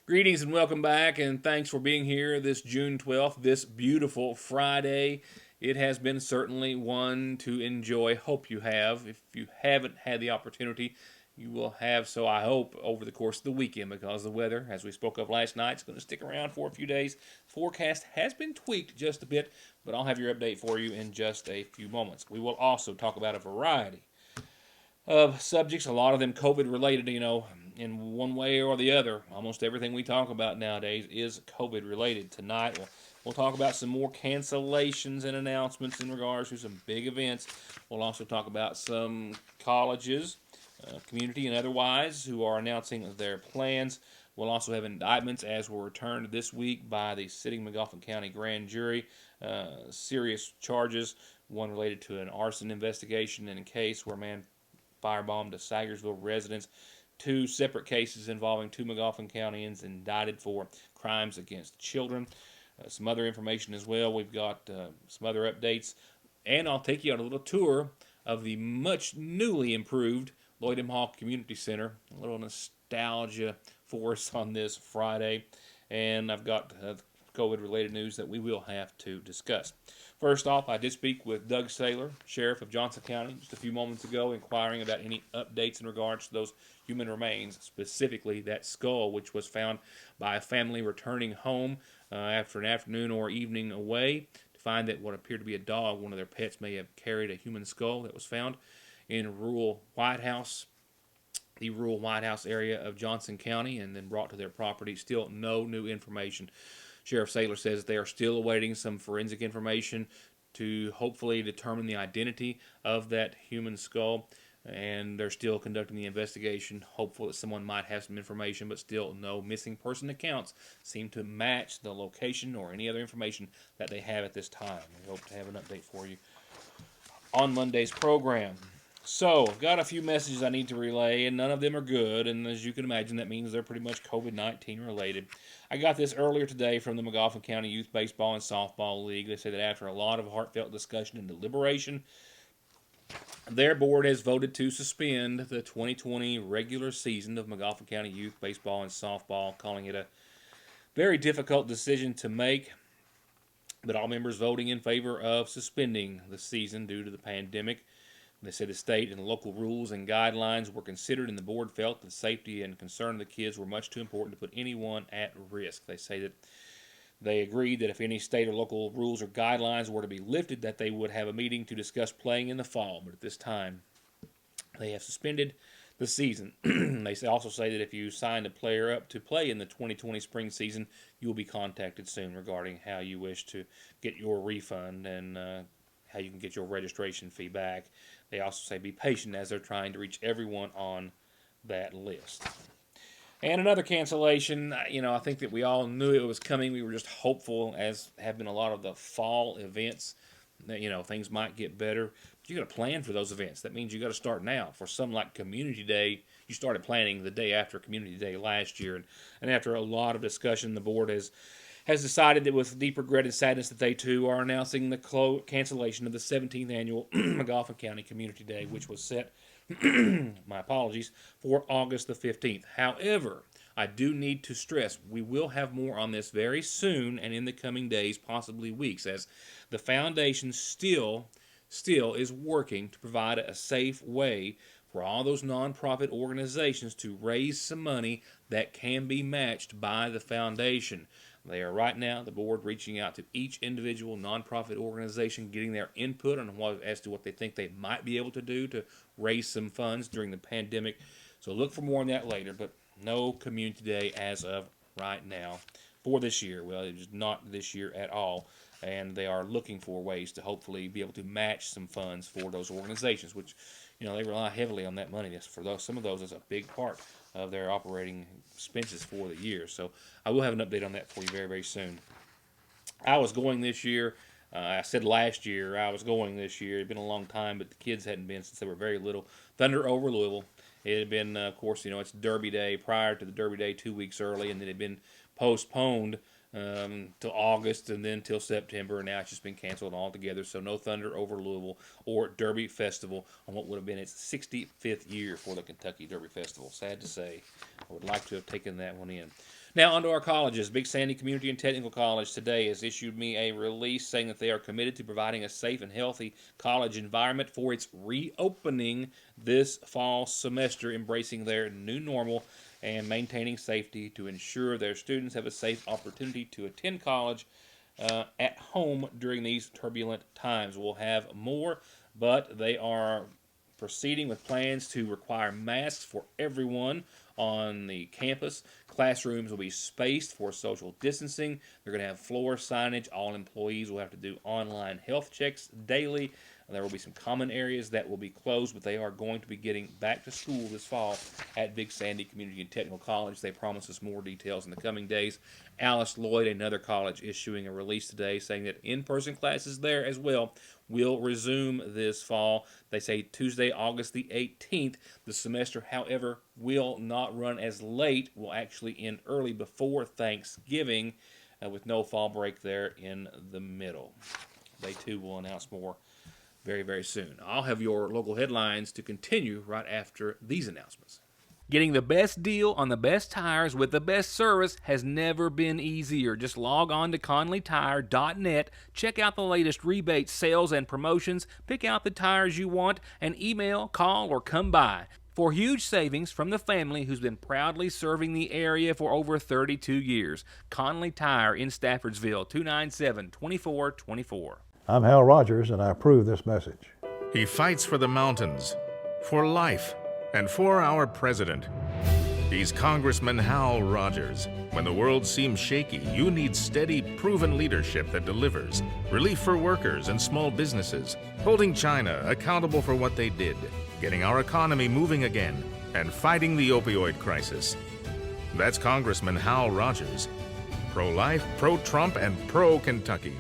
Greetings and welcome back, and thanks for being here this June 12th, this beautiful Friday. It has been certainly one to enjoy. Hope you have. If you haven't had the opportunity, you will have so, I hope, over the course of the weekend because the weather, as we spoke of last night, is going to stick around for a few days. Forecast has been tweaked just a bit, but I'll have your update for you in just a few moments. We will also talk about a variety of subjects, a lot of them COVID related, in one way or the other. Almost everything we talk about nowadays is COVID related. Tonight, we'll talk about some more cancellations and announcements in regards to some big events. We'll also talk about some colleges, community and otherwise, who are announcing their plans. We'll also have indictments as were returned this week by the sitting McGoffin County grand jury. Serious charges, one related to an arson investigation in a case where a man firebombed a Sagersville residence. Two separate cases involving two McGoffin Countyans indicted for crimes against children. Some other information as well. We've got some other updates. And I'll take you on a little tour of the much newly improved Lloyd M. Hall Community Center. A little nostalgia for us on this Friday. And I've got COVID-related news that we will have to discuss. First off, I did speak with Doug Saylor, Sheriff of Johnson County, just a few moments ago, inquiring about any updates in regards to those human remains, specifically that skull, which was found by a family returning home after an afternoon or evening away to find that what appeared to be a dog, one of their pets, may have carried a human skull that was found in rural White House, the rural White House area of Johnson County, and then brought to their property. Still no new information. Sheriff Saylor says they are still awaiting some forensic information to hopefully determine the identity of that human skull, and they're still conducting the investigation, hopeful that someone might have some information, but still no missing person accounts seem to match the location or any other information that they have at this time. We hope to have an update for you on Monday's program. So, I've got a few messages I need to relay, and none of them are good, and as you can imagine, that means they're pretty much COVID-19 related. I got this earlier today from the McGoffin County Youth Baseball and Softball League. They say that after a lot of heartfelt discussion and deliberation, their board has voted to suspend the 2020 regular season of McGoffin County Youth Baseball and Softball, calling it a very difficult decision to make, but all members voting in favor of suspending the season due to the pandemic. They said the state and local rules and guidelines were considered, and the board felt the safety and concern of the kids were much too important to put anyone at risk. They say that they agreed that if any state or local rules or guidelines were to be lifted, that they would have a meeting to discuss playing in the fall. But at this time, they have suspended the season. They also say that if you sign a player up to play in the 2020 spring season, you will be contacted soon regarding how you wish to get your refund and how you can get your registration fee back. They also say be patient as they're trying to reach everyone on that list. And another cancellation, I think that we all knew it was coming. We were just hopeful, as have been a lot of the fall events, that, things might get better. But you got to plan for those events. That means you got to start now. For some like Community Day, you started planning the day after Community Day last year. And after a lot of discussion, the board has decided that with deep regret and sadness that they too are announcing the cancellation of the 17th annual McGoffin County Community Day, which was set, my apologies, for August the 15th. However, I do need to stress we will have more on this very soon and in the coming days, possibly weeks, as the foundation still is working to provide a safe way for all those nonprofit organizations to raise some money that can be matched by the foundation. They are right now, the board, reaching out to each individual nonprofit organization, getting their input on as to what they think they might be able to do to raise some funds during the pandemic. So look for more on that later, but no Community Day as of right now for this year. Well, it is not this year at all, and they are looking for ways to hopefully be able to match some funds for those organizations, which, they rely heavily on that money. For those, some of those is a big part of their operating expenses for the year. So I will have an update on that for you very, very soon. I was going this year. I said last year I was going this year. It had been a long time, but the kids hadn't been since they were very little. Thunder over Louisville. It had been, of course, it's Derby Day prior to the Derby Day 2 weeks early, and then it had been postponed till August and then till September, and now it's just been canceled altogether. So no Thunder over Louisville or Derby Festival on what would have been its 65th year for the Kentucky Derby Festival. Sad to say. I would like to have taken that one in. Now, onto our colleges. Big Sandy Community and Technical College today has issued me a release saying that they are committed to providing a safe and healthy college environment for its reopening this fall semester, embracing their new normal and maintaining safety to ensure their students have a safe opportunity to attend college at home during these turbulent times. We'll have more, but they are proceeding with plans to require masks for everyone on the campus. Classrooms will be spaced for social distancing. They're going to have floor signage. All employees will have to do online health checks daily. There will be some common areas that will be closed, but they are going to be getting back to school this fall at Big Sandy Community and Technical College. They promise us more details in the coming days. Alice Lloyd, another college, issuing a release today saying that in-person classes there as well will resume this fall. They say Tuesday, August the 18th. The semester, however, will not run as late, will actually end early before Thanksgiving, with no fall break there in the middle. They too will announce more very, very soon. I'll have your local headlines to continue right after these announcements. Getting the best deal on the best tires with the best service has never been easier. Just log on to ConleyTire.net, check out the latest rebates, sales, and promotions, pick out the tires you want, and email, call, or come by. For huge savings from the family who's been proudly serving the area for over 32 years. Conley Tire in Staffordsville, 297-2424. I'm Hal Rogers, and I approve this message. He fights for the mountains, for life, and for our president. He's Congressman Hal Rogers. When the world seems shaky, you need steady, proven leadership that delivers. Relief for workers and small businesses, holding China accountable for what they did, getting our economy moving again, and fighting the opioid crisis. That's Congressman Hal Rogers. Pro-life, pro-Trump, and pro-Kentucky.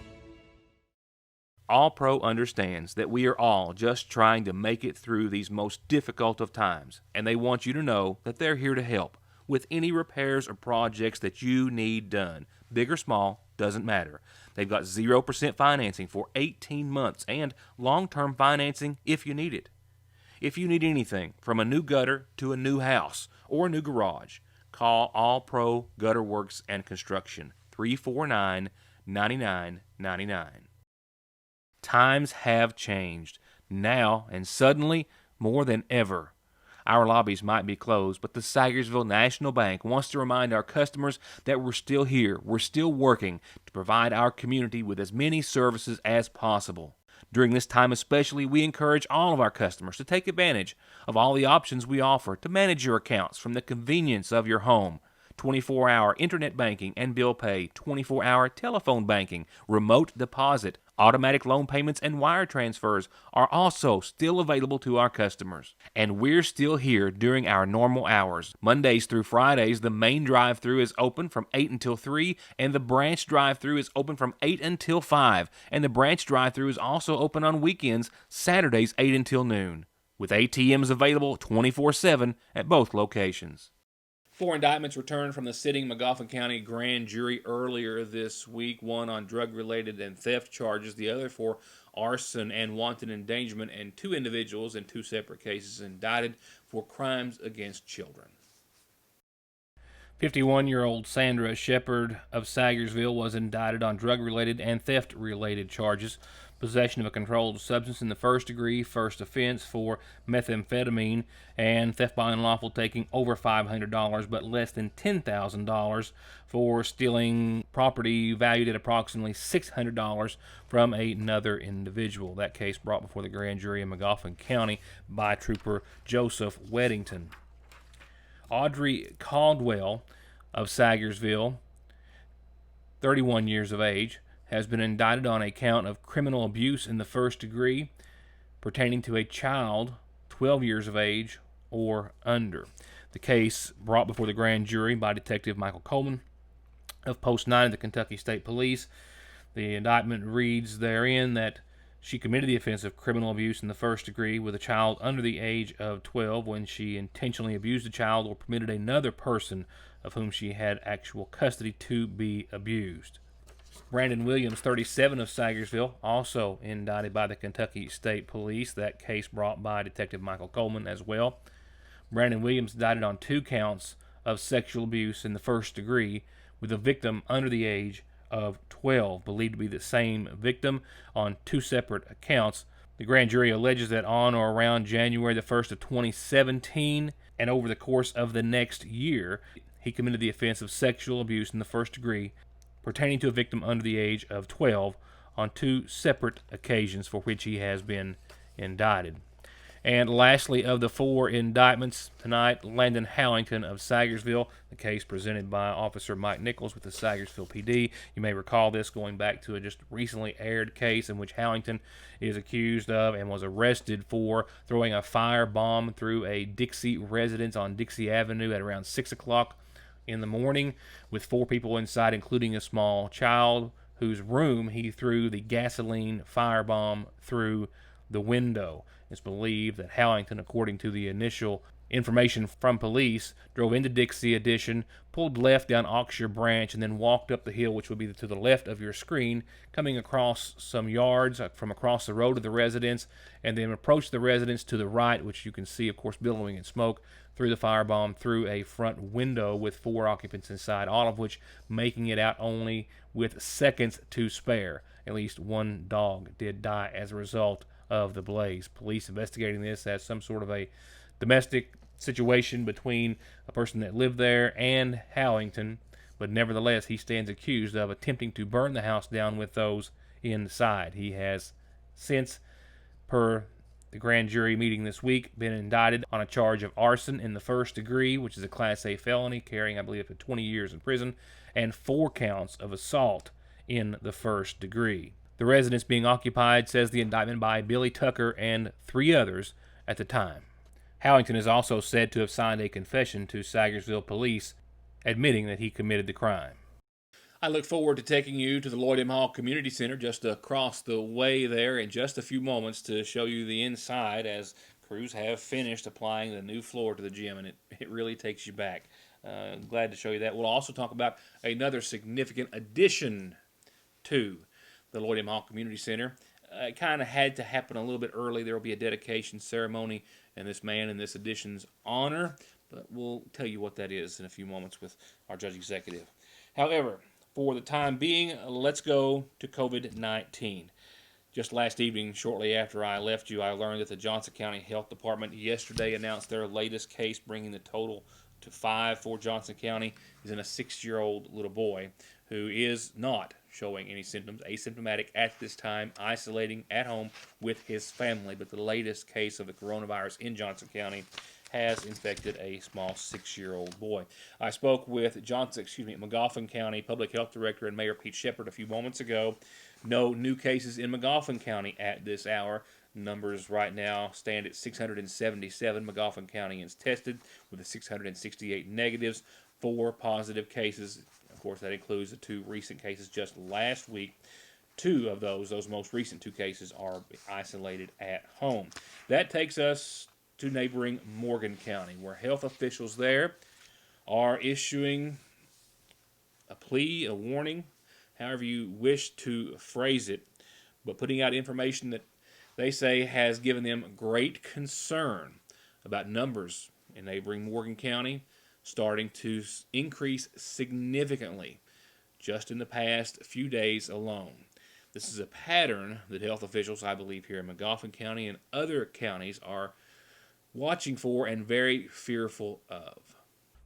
All Pro understands that we are all just trying to make it through these most difficult of times, and they want you to know that they're here to help with any repairs or projects that you need done. Big or small, doesn't matter. They've got 0% financing for 18 months and long-term financing if you need it. If you need anything from a new gutter to a new house or a new garage, call All Pro Gutter Works and Construction, 349-9999. Times have changed, now and suddenly more than ever. Our lobbies might be closed, but the Sagersville National Bank wants to remind our customers that we're still here, we're still working to provide our community with as many services as possible. During this time especially, we encourage all of our customers to take advantage of all the options we offer to manage your accounts from the convenience of your home. 24-hour internet banking and bill pay, 24-hour telephone banking, remote deposit, automatic loan payments, and wire transfers are also still available to our customers. And we're still here during our normal hours. Mondays through Fridays, the main drive-thru is open from 8 until 3, and the branch drive-thru is open from 8 until 5. And the branch drive-thru is also open on weekends, Saturdays 8 until noon, with ATMs available 24/7 at both locations. 4 indictments returned from the sitting Magoffin County grand jury earlier this week, one on drug-related and theft charges, the other for arson and wanton endangerment, and 2 individuals in 2 separate cases indicted for crimes against children. 51-year-old Sandra Shepard of Sagersville was indicted on drug-related and theft-related charges. Possession of a controlled substance in the first degree, first offense for methamphetamine, and theft by unlawful taking over $500 but less than $10,000 for stealing property valued at approximately $600 from another individual. That case brought before the grand jury in Magoffin County by Trooper Joseph Weddington. Audrey Caldwell of Sagersville, 31 years of age, has been indicted on a count of criminal abuse in the first degree pertaining to a child 12 years of age or under. The case brought before the grand jury by Detective Michael Coleman of Post 9 of the Kentucky State Police. The indictment reads therein that she committed the offense of criminal abuse in the first degree with a child under the age of 12 when she intentionally abused a child or permitted another person of whom she had actual custody to be abused. Brandon Williams, 37, of Sagersville, also indicted by the Kentucky State Police. That case brought by Detective Michael Coleman as well. Brandon Williams indicted on 2 counts of sexual abuse in the first degree, with the victim under the age of 12, believed to be the same victim on two separate accounts. The grand jury alleges that on or around January the 1st of 2017 and over the course of the next year, he committed the offense of sexual abuse in the first degree pertaining to a victim under the age of 12 on two separate occasions for which he has been indicted. And lastly, of the four indictments tonight, Landon Howington of Sagersville, the case presented by Officer Mike Nichols with the Sagersville PD. You may recall this going back to a just recently aired case in which Howington is accused of and was arrested for throwing a firebomb through a Dixie residence on Dixie Avenue at around 6 o'clock in the morning with four people inside, including a small child, whose room he threw the gasoline firebomb through the window. It's believed that Howington, according to the initial information from police, drove into Dixie Addition, pulled left down Oxshire Branch, and then walked up the hill, which would be to the left of your screen, coming across some yards from across the road of the residence, and then approached the residence to the right, which you can see, of course, billowing in smoke, through the firebomb through a front window with four occupants inside, all of which making it out only with seconds to spare. At least one dog did die as a result of the blaze. Police investigating this as some sort of a domestic situation between a person that lived there and Howington, but nevertheless he stands accused of attempting to burn the house down with those inside. He has since, per the grand jury meeting this week, been indicted on a charge of arson in the first degree, which is a Class A felony, carrying, I believe, up to 20 years in prison, and 4 counts of assault in the first degree. The residence being occupied, says the indictment, by Billy Tucker and 3 others at the time. Howington is also said to have signed a confession to Sagersville police, admitting that he committed the crime. I look forward to taking you to the Lloyd M. Hall Community Center just across the way there in just a few moments to show you the inside, as crews have finished applying the new floor to the gym, and it really takes you back. Glad to show you that. We'll also talk about another significant addition to the Lloyd M. Hall Community Center. It kind of had to happen a little bit early. There will be a dedication ceremony and this man in this addition's honor, but we'll tell you what that is in a few moments with our judge executive. However, for the time being, let's go to COVID-19. Just last evening, shortly after I left you, I learned that the Johnson County Health Department yesterday announced their latest case, bringing the total to 5 for Johnson County, is in a 6-year-old little boy who is not showing any symptoms, asymptomatic at this time, isolating at home with his family. But the latest case of the coronavirus in Johnson County has infected a small 6-year-old boy. I spoke with Magoffin County Public Health Director and Mayor Pete Shepard a few moments ago. No new cases in Magoffin County at this hour. Numbers right now stand at 677 Magoffin Countyans tested, with the 668 negatives, 4 positive cases. Of course, that includes the 2 recent cases just last week. 2 of those most recent 2 cases, are isolated at home. That takes us to neighboring Morgan County, where health officials there are issuing a plea, a warning, however you wish to phrase it, but putting out information that they say has given them great concern about numbers in neighboring Morgan County starting to increase significantly just in the past few days alone. This is a pattern that health officials, I believe, here in Magoffin County and other counties are watching for and very fearful of.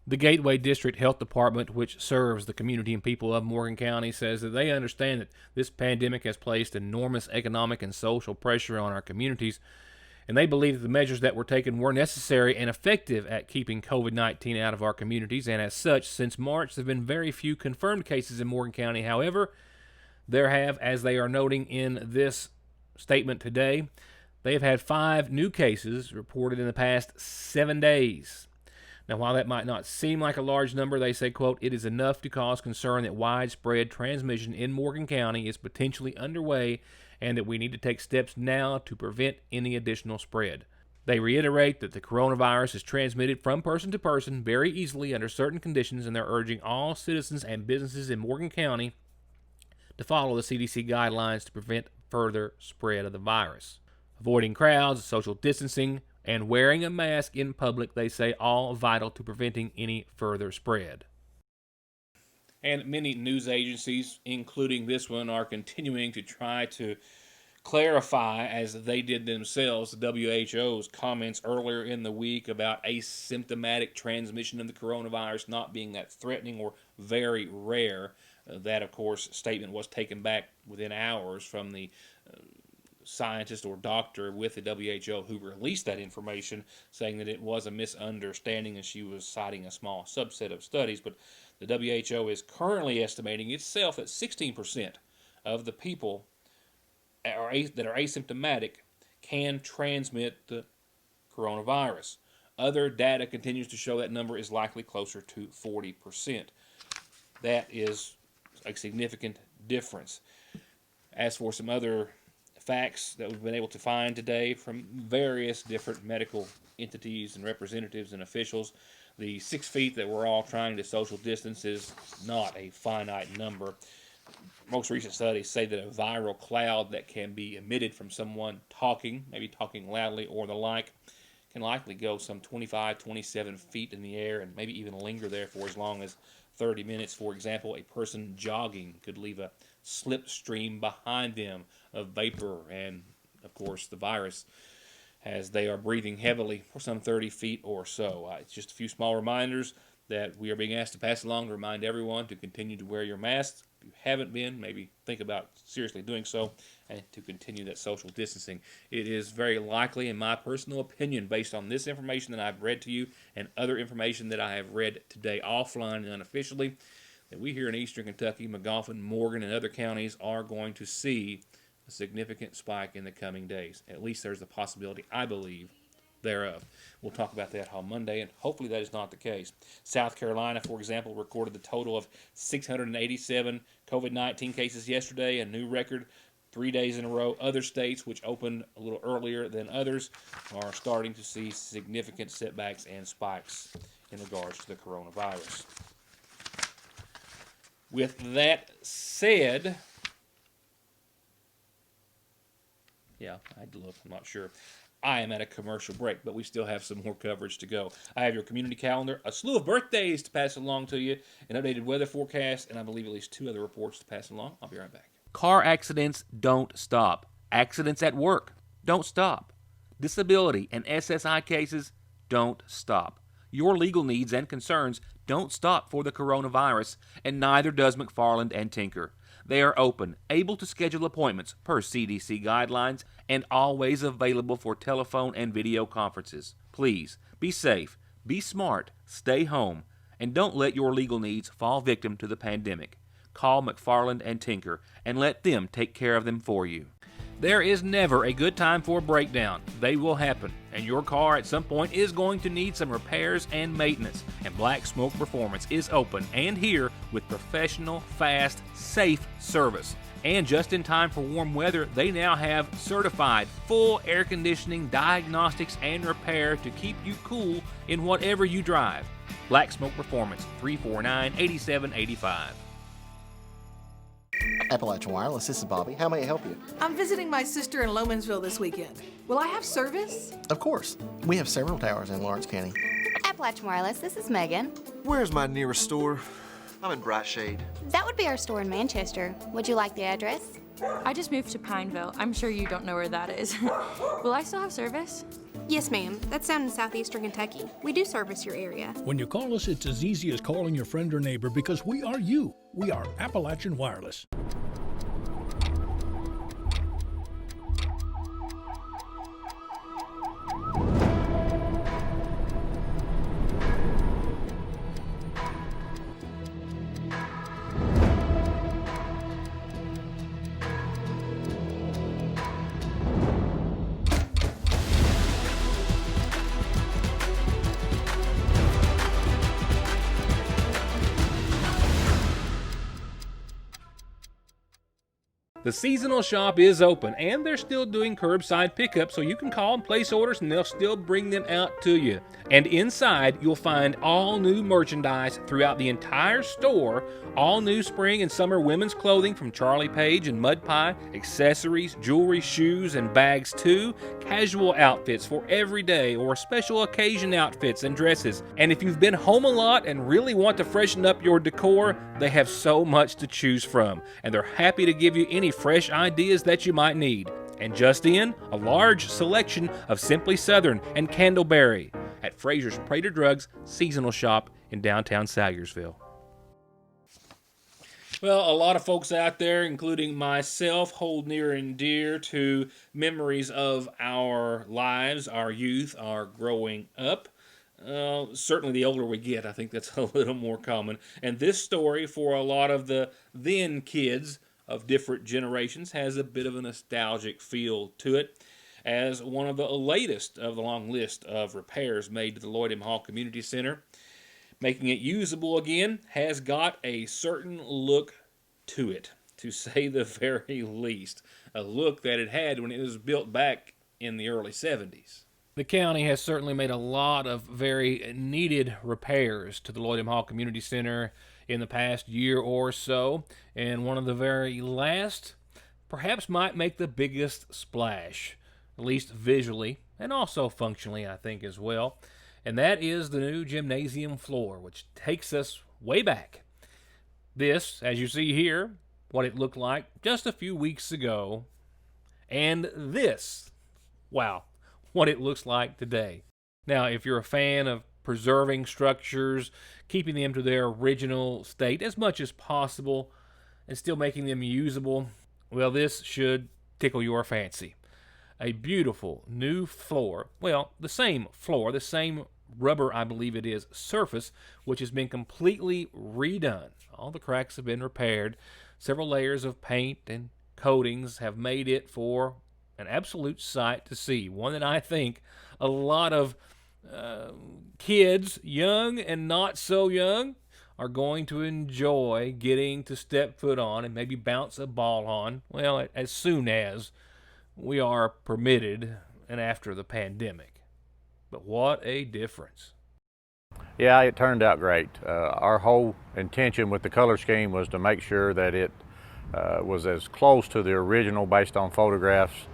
The Gateway District Health Department, which serves the community and people of Morgan County, says that they understand that this pandemic has placed enormous economic and social pressure on our communities, and they believe that the measures that were taken were necessary and effective at keeping COVID-19 out of our communities, and as such, since March, there have been very few confirmed cases in Morgan County. However, there have, as they are noting in this statement today, they have had 5 new cases reported in the past 7 days. Now, while that might not seem like a large number, they say, quote, "It is enough to cause concern that widespread transmission in Morgan County is potentially underway and that we need to take steps now to prevent any additional spread." They reiterate that the coronavirus is transmitted from person to person very easily under certain conditions, and they're urging all citizens and businesses in Morgan County to follow the CDC guidelines to prevent further spread of the virus. Avoiding crowds, social distancing, and wearing a mask in public, they say, all vital to preventing any further spread. And many news agencies, including this one, are continuing to try to clarify, as they did themselves, the WHO's comments earlier in the week about asymptomatic transmission of the coronavirus not being that threatening or very rare. That, of course, statement was taken back within hours from the scientist or doctor with the WHO who released that information, saying that it was a misunderstanding and she was citing a small subset of studies. But the WHO is currently estimating itself that 16% of the people that are asymptomatic can transmit the coronavirus. Other data continues to show that number is likely closer to 40%. That is a significant difference. As for some other facts that we've been able to find today from various different medical entities and representatives and officials, the 6 feet that we're all trying to social distance is not a finite number. Most recent studies say that a viral cloud that can be emitted from someone talking, maybe talking loudly or the like, can likely go some 25, 27 feet in the air and maybe even linger there for as long as 30 minutes. For example, a person jogging could leave a slipstream behind them of vapor and, of course, the virus as they are breathing heavily for some 30 feet or so. It's just a few small reminders that we are being asked to pass along to remind everyone to continue to wear your masks. If you haven't been, maybe think about seriously doing so, and to continue that social distancing. It is very likely, in my personal opinion, based on this information that I've read to you and other information that I have read today offline and unofficially, that we here in eastern Kentucky, McGoffin, Morgan, and other counties are going to see a significant spike in the coming days. At least there's the possibility, I believe, thereof. We'll talk about that on Monday, and hopefully that is not the case. South Carolina, for example, recorded the total of 687 COVID-19 cases yesterday, a new record 3 days in a row. Other states, which opened a little earlier than others, are starting to see significant setbacks and spikes in regards to the coronavirus. With that said, I had to look, I'm not sure. I am at a commercial break, but we still have some more coverage to go. I have your community calendar, a slew of birthdays to pass along to you, an updated weather forecast, and I believe at least 2 other reports to pass along. I'll be right back. Car accidents don't stop. Accidents at work don't stop. Disability and SSI cases don't stop. Your legal needs and concerns don't stop for the coronavirus, and neither does McFarland and Tinker. They are open, able to schedule appointments per CDC guidelines, and always available for telephone and video conferences. Please, be safe, be smart, stay home, and don't let your legal needs fall victim to the pandemic. Call McFarland and Tinker and let them take care of them for you. There is never a good time for a breakdown. They will happen, and your car at some point is going to need some repairs and maintenance. And Black Smoke Performance is open and here with professional, fast, safe service. And just in time for warm weather, they now have certified full air conditioning, diagnostics, and repair to keep you cool in whatever you drive. Black Smoke Performance, 349-8785. Appalachian Wireless, this is Bobby. How may I help you? I'm visiting my sister in Lomansville this weekend. Will I have service? Of course. We have several towers in Lawrence County. Appalachian Wireless, this is Megan. Where's my nearest store? I'm in Bright Shade. That would be our store in Manchester. Would you like the address? I just moved to Pineville. I'm sure you don't know where that is. Will I still have service? Yes, ma'am. That's down in southeastern Kentucky. We do service your area. When you call us, it's as easy as calling your friend or neighbor because we are you. We are Appalachian Wireless. The seasonal shop is open, and they're still doing curbside pickup, so you can call and place orders, and they'll still bring them out to you. And inside, you'll find all new merchandise throughout the entire store, all new spring and summer women's clothing from Charlie Page and Mud Pie, accessories, jewelry, shoes, and bags too, casual outfits for everyday or special occasion outfits and dresses. And if you've been home a lot and really want to freshen up your decor, they have so much to choose from, and they're happy to give you any fresh ideas that you might need. And just in, a large selection of Simply Southern and Candleberry at Fraser's Prater Drugs seasonal shop in downtown Salyersville. Well, a lot of folks out there, including myself, hold near and dear to memories of our lives, our youth, our growing up. Certainly the older we get, I think that's a little more common. And this story, for a lot of the then kids of different generations, has a bit of a nostalgic feel to it, as one of the latest of the long list of repairs made to the Lloyd M. Hall Community Center, making it usable again, has got a certain look to it, to say the very least. A look that it had when it was built back in the early 70s. The county has certainly made a lot of very needed repairs to the Lloyd M. Hall Community Center in the past year or so, and one of the very last perhaps might make the biggest splash, at least visually and also functionally, I think, as well. And that is the new gymnasium floor, which takes us way back. This, as you see here, what it looked like just a few weeks ago, and this, wow, what it looks like today. Now, if you're a fan of preserving structures, keeping them to their original state as much as possible, and still making them usable, well, this should tickle your fancy. A beautiful new floor, well, the same floor, the same rubber, I believe it is, surface, which has been completely redone. All the cracks have been repaired. Several layers of paint and coatings have made it for an absolute sight to see. One that I think a lot of kids, young and not so young, are going to enjoy getting to step foot on and maybe bounce a ball on, well, as soon as we are permitted and after the pandemic. But what a difference. Yeah, it turned out great. Our whole intention with the color scheme was to make sure that it was as close to the original based on photographs.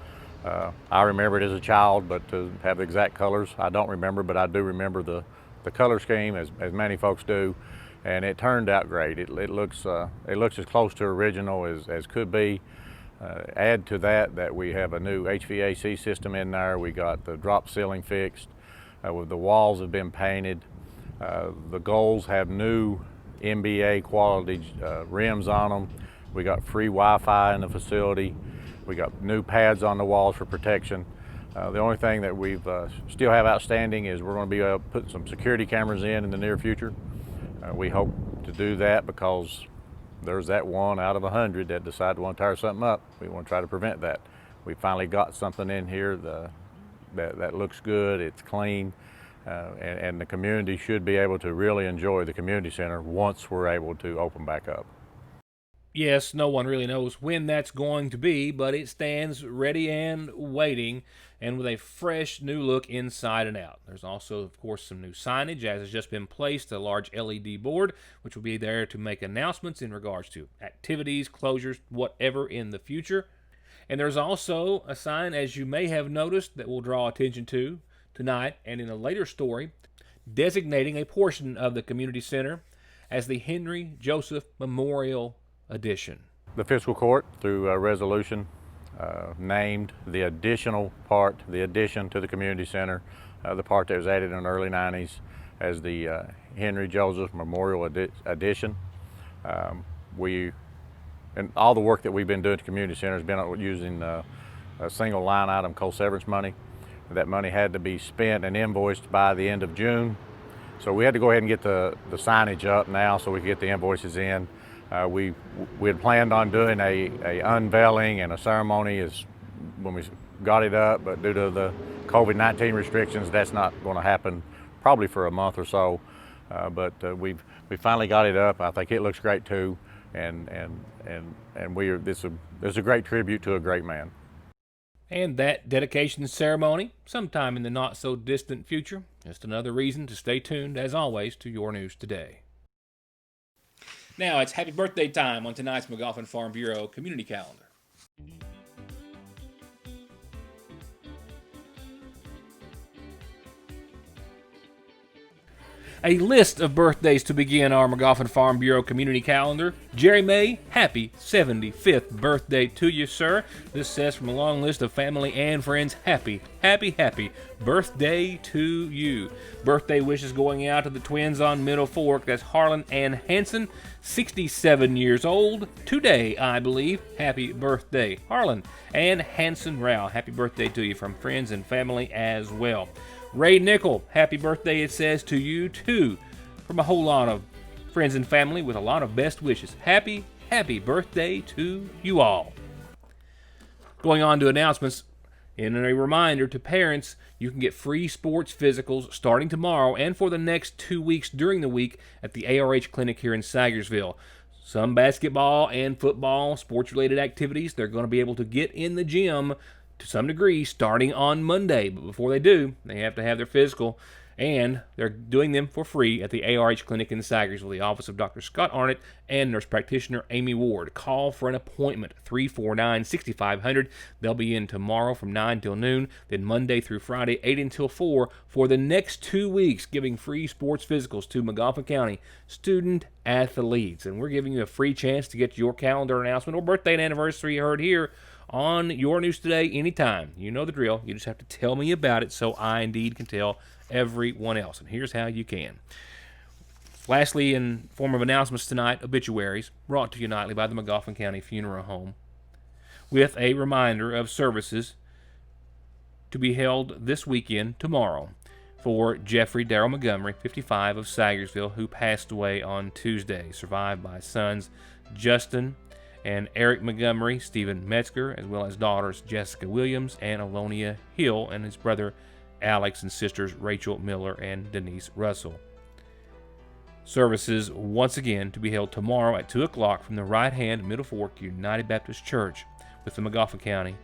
I remember it as a child, but to have the exact colors, I don't remember, but I do remember the color scheme, as many folks do, and it turned out great. It looks as close to original as could be. Add to that we have a new HVAC system in there. We got the drop ceiling fixed. The walls have been painted. The goals have new NBA quality rims on them. We got free Wi-Fi in the facility. We got new pads on the walls for protection. The only thing that we've still have outstanding is we're going to be able to put some security cameras in the near future. We hope to do that because there's that one out of 100 that decide to want to tear something up. We want to try to prevent that. We finally got something in here that looks good, it's clean, and the community should be able to really enjoy the community center once we're able to open back up. Yes, no one really knows when that's going to be, but it stands ready and waiting, and with a fresh new look inside and out. There's also, of course, some new signage, as has just been placed, a large LED board, which will be there to make announcements in regards to activities, closures, whatever in the future. And there's also a sign, as you may have noticed, that we'll draw attention to tonight and in a later story, designating a portion of the community center as the Henry Joseph Memorial Addition. The fiscal court, through a resolution, named the additional part, the addition to the community center, the part that was added in the early 90s, as the Henry Joseph Memorial Addition. And all the work that we've been doing at the community center has been using a single line item co-severance money. That money had to be spent and invoiced by the end of June. So we had to go ahead and get the signage up now so we could get the invoices in. We had planned on doing a unveiling and a ceremony when we got it up, but due to the COVID-19 restrictions, that's not going to happen probably for a month or so. But we finally got it up. I think it looks great too. and we are, this is a great tribute to a great man. And that dedication ceremony, sometime in the not-so-distant future. Just another reason to stay tuned, as always, to Your News Today. Now it's happy birthday time on tonight's McGoffin Farm Bureau community calendar. A list of birthdays to begin our McGoffin Farm Bureau community calendar. Jerry May, happy 75th birthday to you, sir. This says from a long list of family and friends, happy birthday to you. Birthday wishes going out to the twins on Middle Fork. That's Harlan and Hanson, 67 years old today, I believe. Happy birthday, Harlan and Hanson Rao. Happy birthday to you from friends and family as well. Ray Nickel, happy birthday, it says, to you, too, from a whole lot of friends and family with a lot of best wishes. Happy birthday to you all. Going on to announcements, and a reminder to parents, you can get free sports physicals starting tomorrow and for the next 2 weeks during the week at the ARH clinic here in Sagersville. Some basketball and football, sports-related activities, they're going to be able to get in the gym to some degree starting on Monday. But before they do, they have to have their physical, and they're doing them for free at the ARH clinic in Sagersville, the office of Dr. Scott Arnott and nurse practitioner Amy Ward. Call for an appointment, 349-6500. They'll be in tomorrow from 9 till noon, then Monday through Friday, 8 until 4 for the next 2 weeks, giving free sports physicals to McGoffin County student athletes. And we're giving you a free chance to get your calendar announcement or birthday and anniversary heard here on Your News Today anytime. You know the drill. You just have to tell me about it so I indeed can tell everyone else. And here's how you can. Lastly, in form of announcements tonight, obituaries brought to you nightly by the McGoffin County Funeral Home, with a reminder of services to be held this weekend, tomorrow, for Jeffrey Darrell Montgomery, 55, of Sagersville, who passed away on Tuesday, survived by sons Justin and Eric Montgomery, Stephen Metzger, as well as daughters Jessica Williams and Alonia Hill, and his brother Alex and sisters Rachel Miller and Denise Russell. Services once again to be held tomorrow at 2 o'clock from the Right Hand Middle Fork United Baptist Church with the McGoffin County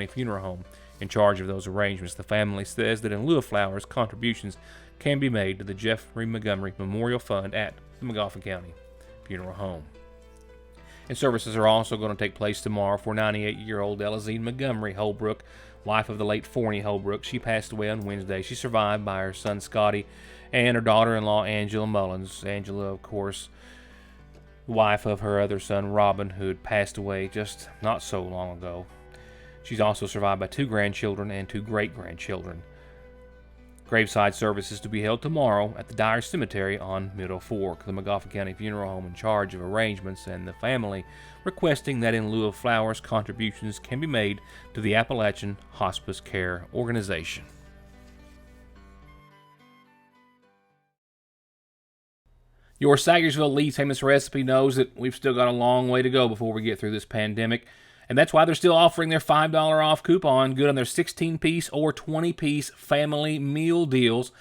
Funeral Home in charge of those arrangements. The family says that in lieu of flowers, contributions can be made to the Jeffrey Montgomery Memorial Fund at the McGoffin County Funeral Home. And services are also going to take place tomorrow for 98-year-old Elizine Montgomery Holbrook, wife of the late Forney Holbrook. She passed away on Wednesday. She's survived by her son Scotty and her daughter-in-law Angela Mullins. Angela, of course, wife of her other son Robin, who had passed away just not so long ago. She's also survived by 2 grandchildren and 2 great-grandchildren. Graveside services to be held tomorrow at the Dyer Cemetery on Middle Fork. The McGoffin County Funeral Home in charge of arrangements, and the family requesting that in lieu of flowers, contributions can be made to the Appalachian Hospice Care Organization. Your Sagersville Lee's Famous Recipe knows that we've still got a long way to go before we get through this pandemic. And that's why they're still offering their $5 off coupon, good on their 16-piece or 20-piece family meal deals.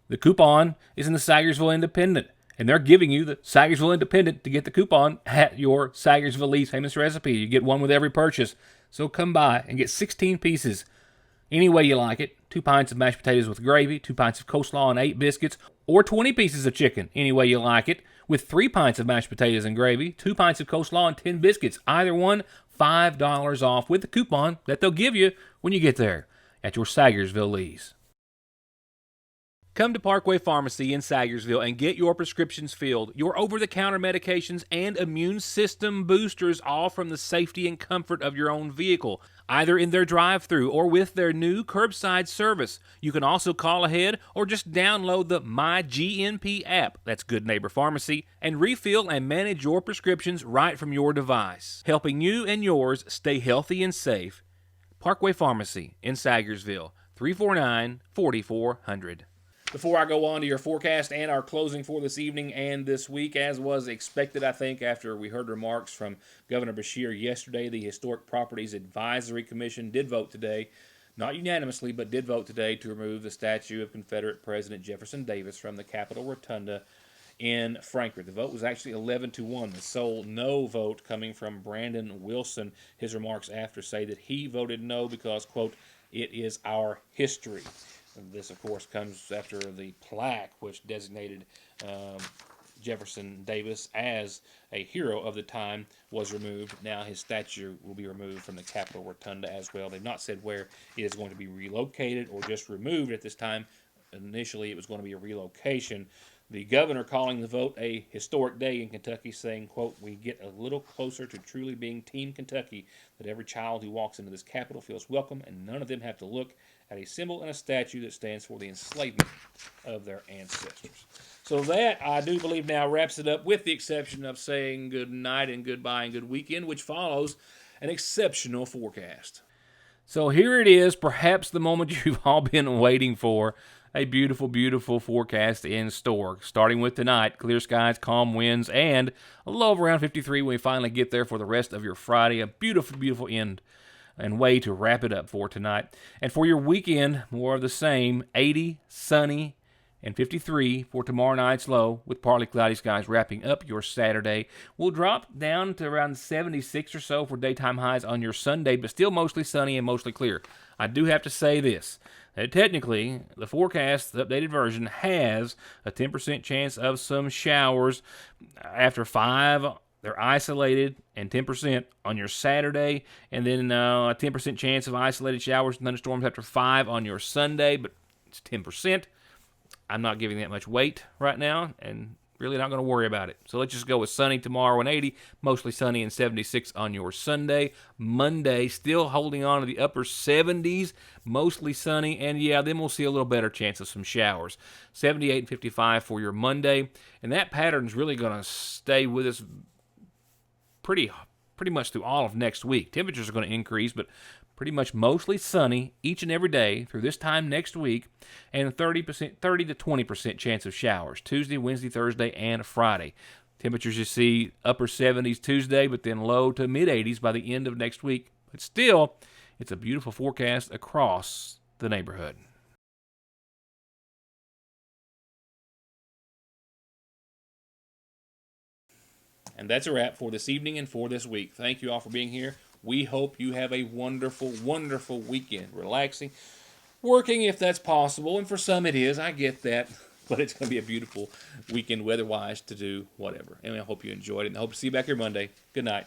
The coupon is in the Sagersville Independent, and they're giving you the Sagersville Independent to get the coupon at your Sagersville Lee's Famous Recipe. You get one with every purchase. So come by and get 16 pieces any way you like it. 2 pints of mashed potatoes with gravy, 2 pints of coleslaw and 8 biscuits, or 20 pieces of chicken any way you like it, with 3 pints of mashed potatoes and gravy, 2 pints of coleslaw and 10 biscuits. Either one, $5 off with the coupon that they'll give you when you get there at your Sagersville Lee's. Come to Parkway Pharmacy in Sagersville and get your prescriptions filled, your over-the-counter medications, and immune system boosters, all from the safety and comfort of your own vehicle, either in their drive-thru or with their new curbside service. You can also call ahead or just download the MyGNP app, that's Good Neighbor Pharmacy, and refill and manage your prescriptions right from your device, helping you and yours stay healthy and safe. Parkway Pharmacy in Sagersville, 349-4400. Before I go on to your forecast and our closing for this evening and this week, as was expected, I think, after we heard remarks from Governor Beshear yesterday, the Historic Properties Advisory Commission did vote today, not unanimously, but did vote today to remove the statue of Confederate President Jefferson Davis from the Capitol Rotunda in Frankfort. The vote was actually 11-1. The sole no vote coming from Brandon Wilson. His remarks after say that he voted no because, quote, it is our history. This, of course, comes after the plaque which designated Jefferson Davis as a hero of the time was removed. Now his statue will be removed from the Capitol Rotunda as well. They've not said where it is going to be relocated or just removed at this time. Initially, it was going to be a relocation. The governor calling the vote a historic day in Kentucky, saying, quote, we get a little closer to truly being Team Kentucky, that every child who walks into this Capitol feels welcome, and none of them have to look at a symbol and a statue that stands for the enslavement of their ancestors. So that, I do believe, now wraps it up, with the exception of saying good night and goodbye and good weekend, which follows an exceptional forecast. So here it is, perhaps the moment you've all been waiting for. A beautiful, beautiful forecast in store. Starting with tonight, clear skies, calm winds, and a low of around 53 when we finally get there for the rest of your Friday. A beautiful, beautiful end and way to wrap it up for tonight. And for your weekend, more of the same, 80, sunny, and 53 for tomorrow night's low, with partly cloudy skies wrapping up your Saturday. We'll drop down to around 76 or so for daytime highs on your Sunday, but still mostly sunny and mostly clear. I do have to say this. Technically, the forecast, the updated version, has a 10% chance of some showers. After 5, they're isolated, and 10% on your Saturday, and then a 10% chance of isolated showers and thunderstorms after 5 on your Sunday, but it's 10%. I'm not giving that much weight right now, and really not going to worry about it. So let's just go with sunny tomorrow and 80, mostly sunny and 76 on your Sunday. Monday, still holding on to the upper 70s, mostly sunny, and yeah, then we'll see a little better chance of some showers. 78 and 55 for your Monday, and that pattern is really going to stay with us pretty much through all of next week. Temperatures are going to increase, but pretty much mostly sunny each and every day through this time next week, and 30 to 20% chance of showers Tuesday, Wednesday, Thursday, and Friday. Temperatures you see upper 70s Tuesday, but then low to mid 80s by the end of next week. But still, it's a beautiful forecast across the neighborhood. And that's a wrap for this evening and for this week. Thank you all for being here. We hope you have a wonderful, wonderful weekend. Relaxing, working if that's possible, and for some it is. I get that. But it's going to be a beautiful weekend weather-wise to do whatever. And I hope you enjoyed it, and I hope to see you back here Monday. Good night.